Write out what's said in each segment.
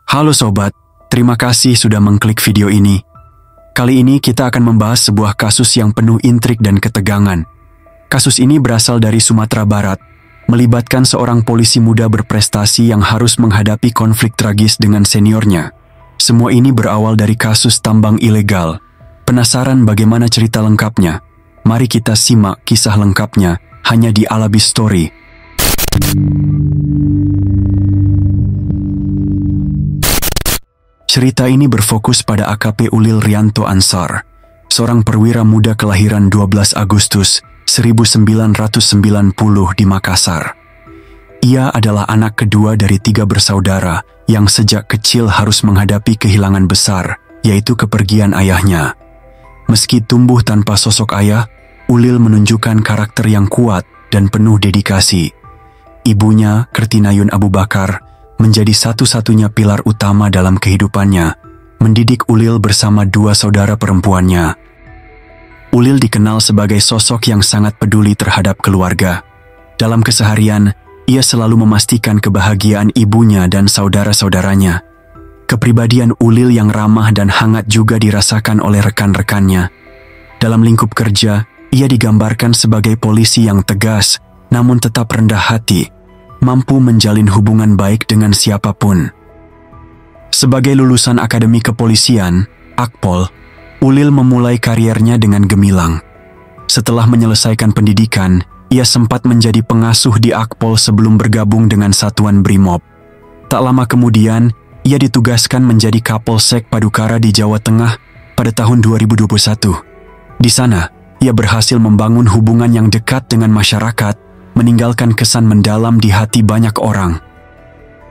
Halo sobat, terima kasih sudah mengklik video ini. Kali ini kita akan membahas sebuah kasus yang penuh intrik dan ketegangan. Kasus ini berasal dari Sumatera Barat, melibatkan seorang polisi muda berprestasi yang harus menghadapi konflik tragis dengan seniornya. Semua ini berawal dari kasus tambang ilegal. Penasaran bagaimana cerita lengkapnya? Mari kita simak kisah lengkapnya hanya di Alabis Story. Cerita ini berfokus pada AKP Ulil Rianto Ansar, seorang perwira muda kelahiran 12 Agustus 1990 di Makassar. Ia adalah anak kedua dari 3 bersaudara yang sejak kecil harus menghadapi kehilangan besar, yaitu kepergian ayahnya. Meski tumbuh tanpa sosok ayah, Ulil menunjukkan karakter yang kuat dan penuh dedikasi. Ibunya, Kertinayun Abu Bakar, menjadi satu-satunya pilar utama dalam kehidupannya, mendidik Ulil bersama 2 saudara perempuannya. Ulil dikenal sebagai sosok yang sangat peduli terhadap keluarga. Dalam keseharian, ia selalu memastikan kebahagiaan ibunya dan saudara-saudaranya. Kepribadian Ulil yang ramah dan hangat juga dirasakan oleh rekan-rekannya. Dalam lingkup kerja, ia digambarkan sebagai polisi yang tegas, namun tetap rendah hati, mampu menjalin hubungan baik dengan siapapun. Sebagai lulusan Akademi Kepolisian, Akpol, Ulil memulai kariernya dengan gemilang. Setelah menyelesaikan pendidikan, ia sempat menjadi pengasuh di Akpol sebelum bergabung dengan Satuan Brimob. Tak lama kemudian, ia ditugaskan menjadi Kapolsek Padukara di Jawa Tengah pada tahun 2021. Di sana, ia berhasil membangun hubungan yang dekat dengan masyarakat, meninggalkan kesan mendalam di hati banyak orang.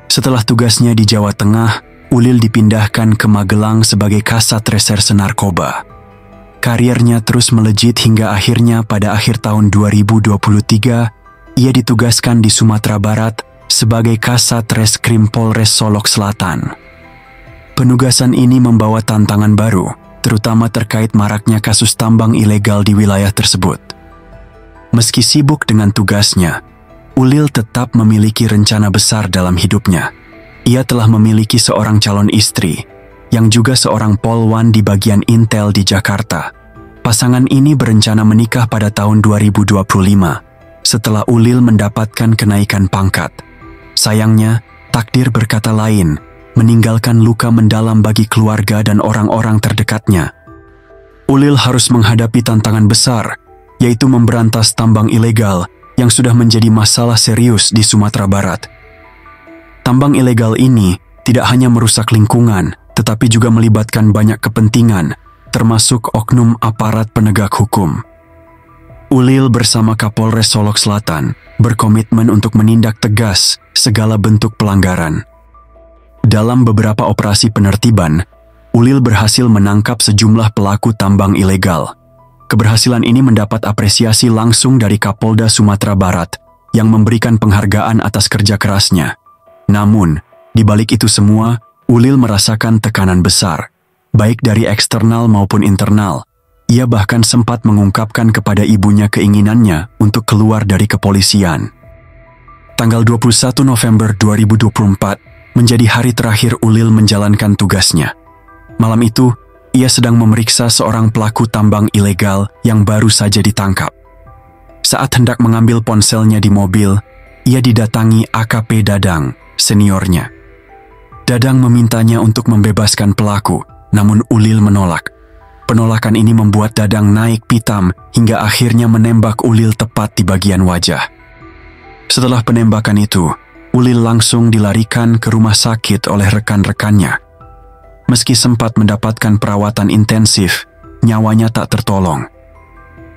Setelah tugasnya di Jawa Tengah, Ulil dipindahkan ke Magelang sebagai Kasat Reserse Narkoba. Kariernya terus melejit hingga akhirnya pada akhir tahun 2023, ia ditugaskan di Sumatera Barat sebagai Kasat Reskrim Polres Solok Selatan. Penugasan ini membawa tantangan baru, terutama terkait maraknya kasus tambang ilegal di wilayah tersebut. Meski sibuk dengan tugasnya, Ulil tetap memiliki rencana besar dalam hidupnya. Ia telah memiliki seorang calon istri, yang juga seorang polwan di bagian Intel di Jakarta. Pasangan ini berencana menikah pada tahun 2025, setelah Ulil mendapatkan kenaikan pangkat. Sayangnya, takdir berkata lain, meninggalkan luka mendalam bagi keluarga dan orang-orang terdekatnya. Ulil harus menghadapi tantangan besar, yaitu memberantas tambang ilegal yang sudah menjadi masalah serius di Sumatera Barat. Tambang ilegal ini tidak hanya merusak lingkungan, tetapi juga melibatkan banyak kepentingan, termasuk oknum aparat penegak hukum. Ulil bersama Kapolres Solok Selatan berkomitmen untuk menindak tegas segala bentuk pelanggaran. Dalam beberapa operasi penertiban, Ulil berhasil menangkap sejumlah pelaku tambang ilegal. Keberhasilan ini mendapat apresiasi langsung dari Kapolda Sumatera Barat yang memberikan penghargaan atas kerja kerasnya. Namun, di balik itu semua, Ulil merasakan tekanan besar, baik dari eksternal maupun internal. Ia bahkan sempat mengungkapkan kepada ibunya keinginannya untuk keluar dari kepolisian. Tanggal 21 November 2024 menjadi hari terakhir Ulil menjalankan tugasnya. Malam itu, ia sedang memeriksa seorang pelaku tambang ilegal yang baru saja ditangkap. Saat hendak mengambil ponselnya di mobil, ia didatangi AKP Dadang, seniornya. Dadang memintanya untuk membebaskan pelaku, namun Ulil menolak. Penolakan ini membuat Dadang naik pitam hingga akhirnya menembak Ulil tepat di bagian wajah. Setelah penembakan itu, Ulil langsung dilarikan ke rumah sakit oleh rekan-rekannya. Meski sempat mendapatkan perawatan intensif, nyawanya tak tertolong.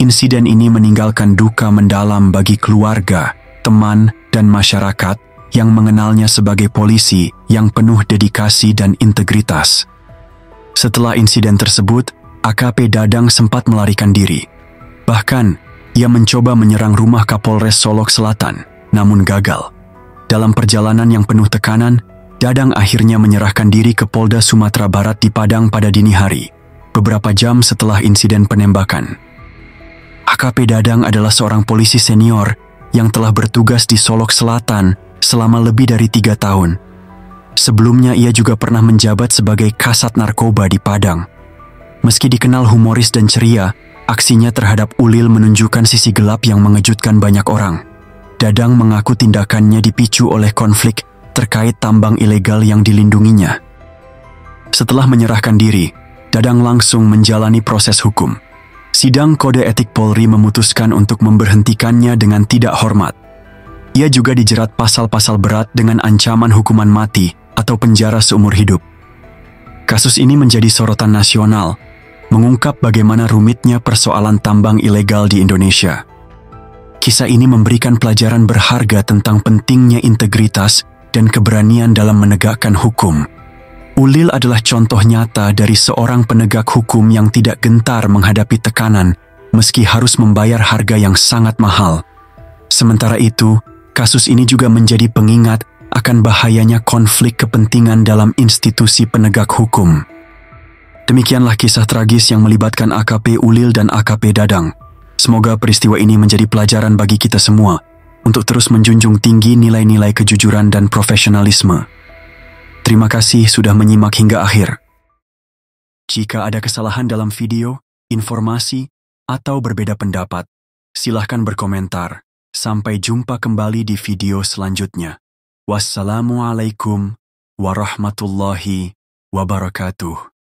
Insiden ini meninggalkan duka mendalam bagi keluarga, teman, dan masyarakat yang mengenalnya sebagai polisi yang penuh dedikasi dan integritas. Setelah insiden tersebut, AKP Dadang sempat melarikan diri. Bahkan, ia mencoba menyerang rumah Kapolres Solok Selatan, namun gagal. Dalam perjalanan yang penuh tekanan, Dadang akhirnya menyerahkan diri ke Polda Sumatera Barat di Padang pada dini hari, beberapa jam setelah insiden penembakan. AKP Dadang adalah seorang polisi senior yang telah bertugas di Solok Selatan selama lebih dari 3 tahun. Sebelumnya ia juga pernah menjabat sebagai kasat narkoba di Padang. Meski dikenal humoris dan ceria, aksinya terhadap Ulil menunjukkan sisi gelap yang mengejutkan banyak orang. Dadang mengaku tindakannya dipicu oleh konflik terkait tambang ilegal yang dilindunginya. Setelah menyerahkan diri, Dadang langsung menjalani proses hukum. Sidang Kode Etik Polri memutuskan untuk memberhentikannya dengan tidak hormat. Ia juga dijerat pasal-pasal berat dengan ancaman hukuman mati atau penjara seumur hidup. Kasus ini menjadi sorotan nasional, mengungkap bagaimana rumitnya persoalan tambang ilegal di Indonesia. Kisah ini memberikan pelajaran berharga tentang pentingnya integritas dan keberanian dalam menegakkan hukum. Ulil adalah contoh nyata dari seorang penegak hukum yang tidak gentar menghadapi tekanan meski harus membayar harga yang sangat mahal. Sementara itu, kasus ini juga menjadi pengingat akan bahayanya konflik kepentingan dalam institusi penegak hukum. Demikianlah kisah tragis yang melibatkan AKP Ulil dan AKP Dadang. Semoga peristiwa ini menjadi pelajaran bagi kita semua untuk terus menjunjung tinggi nilai-nilai kejujuran dan profesionalisme. Terima kasih sudah menyimak hingga akhir. Jika ada kesalahan dalam video, informasi, atau berbeda pendapat, silahkan berkomentar. Sampai jumpa kembali di video selanjutnya. Wassalamualaikum warahmatullahi wabarakatuh.